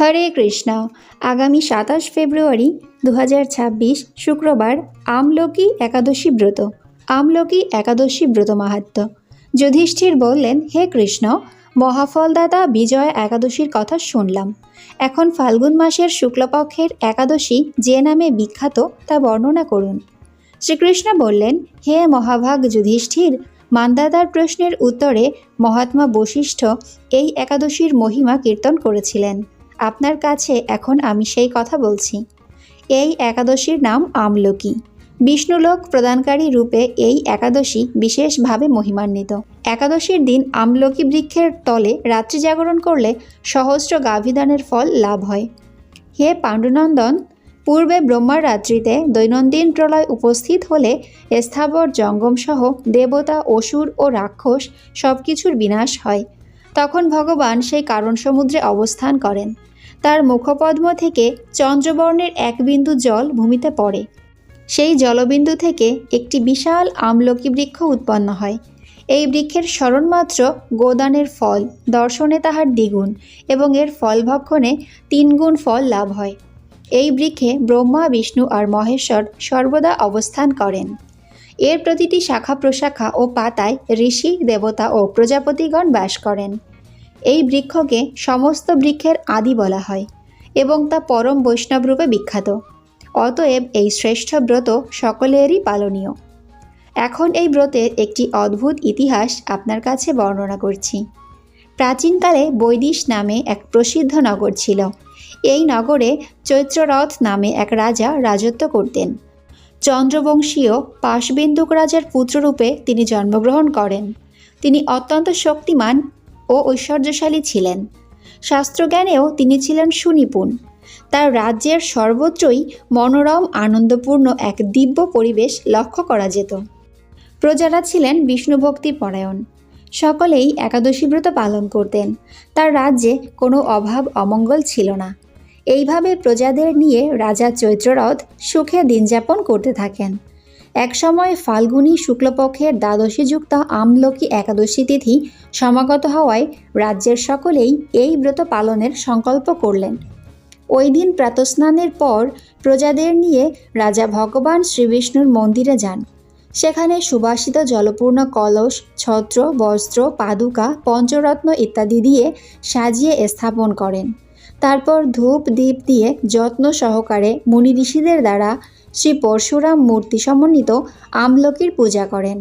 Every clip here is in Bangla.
হরে কৃষ্ণ। আগামী 27 ফেব্রুয়ারি 2026 শুক্রবার আমলকি একাদশী ব্রত। আমলকি একাদশী ব্রত মাহাত্ম্য। যুধিষ্ঠির বললেন, হে কৃষ্ণ, মহাফলদাতা বিজয়া একাদশীর কথা শুনলাম। এখন ফাল্গুন মাসের শুক্লপক্ষের একাদশী যে নামে বিখ্যাত তা বর্ণনা করুন। শ্রীকৃষ্ণ বললেন, হে মহাভাগ যুধিষ্ঠির, মান্দাতার প্রশ্নের উত্তরে মহাত্মা বশিষ্ঠ এই একাদশীর মহিমা কীর্তন করেছিলেন। আপনার কাছে এখন আমি সেই কথা বলছি। এই একাদশীর নাম আমলকি। বিষ্ণুলোক প্রদানকারী রূপে এই একাদশী বিশেষভাবে মহিমান্বিত। একাদশীর দিন আমলকি বৃক্ষের তলে রাত্রি জাগরণ করলে সহস্র গাভীদানের ফল লাভ হয়। হে পাণ্ডুনন্দন, পূর্বে ব্রহ্মার রাত্রিতে দৈনন্দিন প্রলয় উপস্থিত হলে স্থাবর জঙ্গমসহ দেবতা, অসুর ও রাক্ষস সব কিছুর বিনাশ হয়। তখন ভগবান সেই কারণ সমুদ্রে অবস্থান করেন। তার মুখপদ্ম থেকে চন্দ্রবর্ণের এক বিন্দু জল ভূমিতে পড়ে। সেই জলবিন্দু থেকে একটি বিশাল আমলকি বৃক্ষ উৎপন্ন হয়। এই বৃক্ষের স্মরণমাত্র গোদানের ফল, দর্শনে তাহার দ্বিগুণ এবং এর ফল ভক্ষণে 3 গুণ ফল লাভ হয়। এই বৃক্ষে ব্রহ্মা, বিষ্ণু আর মহেশ্বর সর্বদা অবস্থান করেন। এর প্রতিটি শাখা প্রশাখা ও পাতায় ঋষি, দেবতা ও প্রজাপতিগণ বাস করেন। এই বৃক্ষকে সমস্ত বৃক্ষের আদি বলা হয় এবং তা পরম বৈষ্ণব রূপে বিখ্যাত। অতএব এই শ্রেষ্ঠ ব্রত সকলেরই পালনীয়। এখন এই ব্রতের একটি অদ্ভুত ইতিহাস আপনার কাছে বর্ণনা করছি। প্রাচীনকালে বৈদিশ নামে এক প্রসিদ্ধ নগর ছিল। এই নগরে চৈত্ররথ নামে এক রাজা রাজত্ব করতেন। চন্দ্রবংশীয় পাশবিন্দুক রাজার পুত্ররূপে তিনি জন্মগ্রহণ করেন। তিনি অত্যন্ত শক্তিমান ও ঐশ্বর্যশালী ছিলেন। শাস্ত্রজ্ঞানেও তিনি ছিলেন সুনিপুণ। তার রাজ্যের সর্বত্রই মনোরম, আনন্দপূর্ণ এক দিব্য পরিবেশ লক্ষ্য করা যেত। প্রজারা ছিলেন বিষ্ণুভক্তি পরায়ণ। সকলেই একাদশী ব্রত পালন করতেন। তার রাজ্যে কোনো অভাব অমঙ্গল ছিল না। এইভাবে প্রজাদের নিয়ে রাজা চৈত্ররথ সুখে দিনযাপন করতে থাকেন। একসময় ফাল্গুনী শুক্লপক্ষের দ্বাদশীযুক্ত আমলকি একাদশী তিথি সমাগত হওয়ায় রাজ্যের সকলেই এই ব্রত পালনের সংকল্প করলেন। ওই দিন প্রাতঃস্নানের পর প্রজাদের নিয়ে রাজা ভগবান শ্রীবিষ্ণুর মন্দিরে যান। সেখানে সুবাসিত জলপূর্ণ কলস, ছত্র, বস্ত্র, পাদুকা, পঞ্চরত্ন ইত্যাদি দিয়ে সাজিয়ে স্থাপন করেন। তারপর ধূপ দীপ দিয়ে যত্ন সহকারে মুনি ঋষিদের দ্বারা শ্রী পরশুরাম মূর্তি সমন্বিত আমলকির পূজা করেন।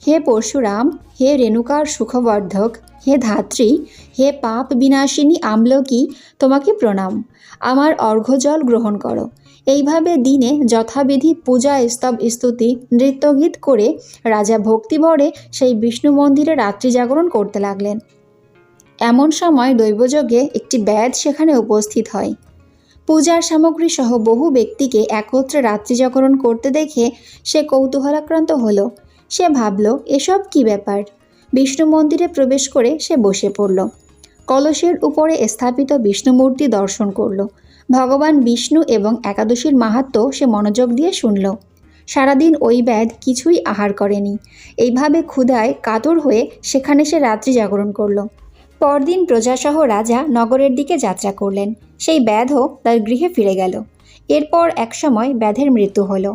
হে পরশুরাম, হে রেণুকার সুখবর্ধক, হে ধাত্রী, হে পাপ বিনাশিনী আমলকি, তোমাকে প্রণাম। আমার অর্ঘ্যজল গ্রহণ করো। এইভাবে দিনে যথাবিধি পূজা, স্তব, স্তুতি, নৃত্যগীত করে রাজা ভক্তিভরে সেই বিষ্ণু মন্দিরে রাত্রি জাগরণ করতে লাগলেন। এমন সময় দৈবযোগে একটি ব্যাধ সেখানে উপস্থিত হয়। পূজার সামগ্রী সহ বহু ব্যক্তিকে একত্রে রাত্রি জাগরণ করতে দেখে সে কৌতূহলাক্রান্ত হলো। সে ভাবল, এসব কি ব্যাপার? বিষ্ণু মন্দিরে প্রবেশ করে সে বসে পড়ল। কলসের উপরে স্থাপিত বিষ্ণু মূর্তি দর্শন করল। ভগবান বিষ্ণু এবং একাদশীর মাহাত্ম্য সে মনোযোগ দিয়ে শুনল। সারাদিন ওই ব্যাধ কিছুই আহার করেনি। এইভাবে ক্ষুধায় কাতর হয়ে সেখানে সে রাত্রি জাগরণ করল। পরদিন প্রজাসহ রাজা নগরের দিকে যাত্রা করলেন। সেই ব্যাধও তার গৃহে ফিরে গেল। এরপর একসময় ব্যাধের মৃত্যু হল।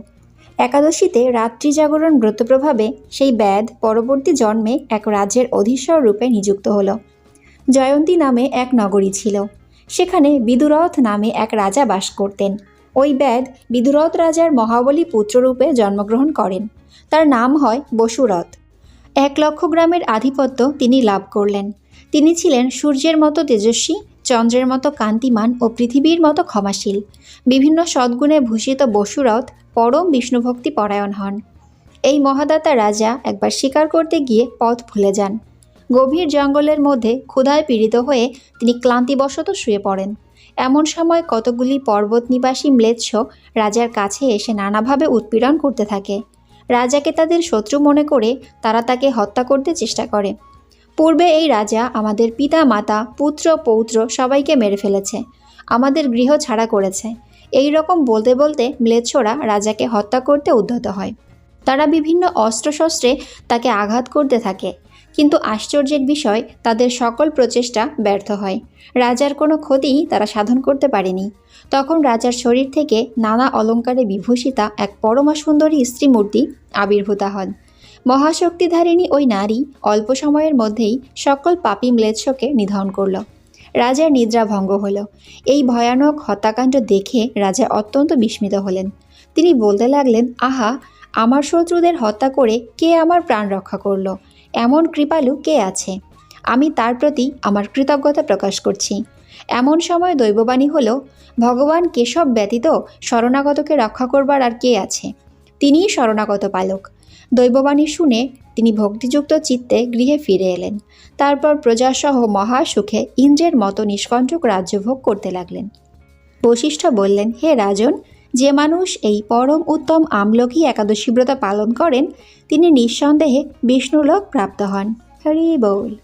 একাদশীতে রাত্রি জাগরণ ব্রত প্রভাবে সেই ব্যাধ পরবর্তী জন্মে এক রাজ্যের অধীশ্বর রূপে নিযুক্ত হল। জয়ন্তী নামে এক নগরী ছিল। সেখানে বিদুরথ নামে এক রাজা বাস করতেন। ওই ব্যাধ বিদুরথ রাজার মহাবলী পুত্ররূপে জন্মগ্রহণ করেন। তার নাম হয় বসুরথ। 1,00,000 গ্রামের আধিপত্য তিনি লাভ করলেন। তিনি ছিলেন সূর্যের মতো তেজস্বী, চন্দ্রের মতো কান্তিমান ও পৃথিবীর মতো ক্ষমাশীল। বিভিন্ন সদ্গুণে ভূষিত বসুরথ পরম বিষ্ণুভক্তি পরায়ণ হন। এই মহাদাতা রাজা একবার শিকার করতে গিয়ে পথ ভুলে যান। গভীর জঙ্গলের মধ্যে ক্ষুধায় পীড়িত হয়ে তিনি ক্লান্তিবশত শুয়ে পড়েন। এমন সময় কতগুলি পর্বত নিবাসী ম্লেচ্ছ রাজার কাছে এসে নানাভাবে উৎপীড়ন করতে থাকে। রাজাকে তাদের শত্রু মনে করে তারা তাকে হত্যা করতে চেষ্টা করে। পূর্বে এই রাজা আমাদের পিতা, মাতা, পুত্র, পৌত্র সবাইকে মেরে ফেলেছে, আমাদের গৃহ ছাড়া করেছে। এই রকম বলতে বলতে ম্লেচ্ছরা রাজাকে হত্যা করতে উদ্যত হয়। তারা বিভিন্ন অস্ত্রশস্ত্রে তাকে আঘাত করতে থাকে। কিন্তু আশ্চর্যের বিষয়, তাদের সকল প্রচেষ্টা ব্যর্থ হয়। রাজার কোনো ক্ষতিই তারা সাধন করতে পারেনি। তখন রাজার শরীর থেকে নানা অলঙ্কারে বিভূষিতা এক পরমা সুন্দরী স্ত্রীমূর্তি আবির্ভূত হন। মহাশক্তিধারিণী ওই নারী অল্প সময়ের মধ্যেই সকল পাপী ম্লেচ্ছকে নিধন করল। রাজার নিদ্রা ভঙ্গ হল। এই ভয়ানক হত্যাকাণ্ড দেখে রাজা অত্যন্ত বিস্মিত হলেন। তিনি বলতে লাগলেন, আহা, আমার শত্রুদের হত্যা করে কে আমার প্রাণ রক্ষা করল? এমন কৃপালু কে আছে? আমি তার প্রতি আমার কৃতজ্ঞতা প্রকাশ করছি। এমন সময় দৈববাণী হল, ভগবান কেশব ব্যতীত শরণাগতকে রক্ষা করবার আর কে আছে? তিনিই শরণাগত পালক। দৈববাণী শুনে তিনি ভক্তিযুক্ত চিত্তে গৃহে ফিরে এলেন। তারপর প্রজাসহ মহাসুখে ইন্দ্রের মতো নিষ্কণ্টক রাজ্যভোগ করতে লাগলেন। বশিষ্ঠ বললেন, হে রাজন, যে মানুষ এই পরম উত্তম আমলকি একাদশী ব্রত পালন করেন তিনি নিঃসন্দেহে বিষ্ণুলোক প্রাপ্ত হন। হরি বল।